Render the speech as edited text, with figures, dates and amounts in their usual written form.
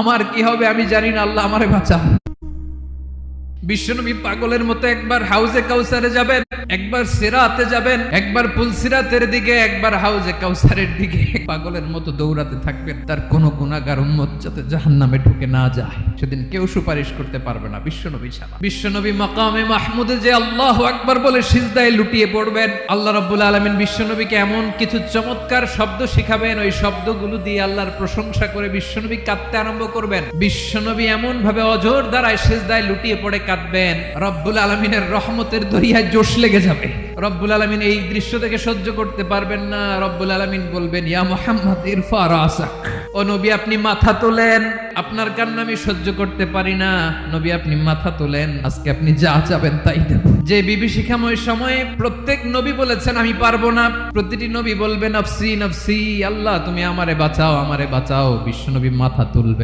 আমার কি হবে আমি জানি না, আল্লাহ আমারে বাঁচান। বিশ্বনবী পাগলের মতো একবার হাউজে কাউসারে যাবেন, একবার সিরাতে যাবেন, একবার পুলসিরাতের দিকে, একবার হাউজে কাউসারের দিকে পাগলের মতো দৌড়াতে থাকবেন। তার কোনো গুনাহগার উম্মত যাতে জাহান্নামে ঢুকে না যায়, সেদিন কেউ সুপারিশ করতে পারবে না বিশ্বনবী ছাড়া। বিশ্বনবী মাকামে মাহমুদে যে আল্লাহু আকবার বলে সিজদায় লুটিয়ে পড়বেন, আল্লাহ রাব্বুল আলামিন বিশ্বনবীকে এমন কিছু চমৎকার শব্দ শিখাবেন, ওই শব্দগুলো দিয়ে আল্লাহর প্রশংসা করে বিশ্বনবী কাঁদতে আরম্ভ করবেন। বিশ্বনবী এমন ভাবে অজর দ্বারায় সিজদায় লুটিয়ে পড়ে কাঁদবেন, রব্বুল আলামিনের রহমতের দরিয়ায় জোশ লেগে যাবে। রব্বুল আলামিন এই দৃশ্য থেকে সহ্য করতে পারবেন না। রব্বুল আলামিন বলবেন, ইয়া মুহাম্মদ ইরফা রাসাক, ও নবী আপনি মাথা তোলেন, আপনার কান্না আমি সহ্য করতে পারি না, নবী আপনি মাথা তোলেন, আজকে আপনি যা চাবেন তাই দেব। যে বিভীষিকাময় সময়ে প্রত্যেক নবী বলেছেন আমি পারবো না, প্রতিটি নবী বলবেন নফসি নফসি, আল্লাহ তুমি আমারে বাঁচাও, আমারে বাঁচাও, বিশ্বনবী মাথা তুলবে।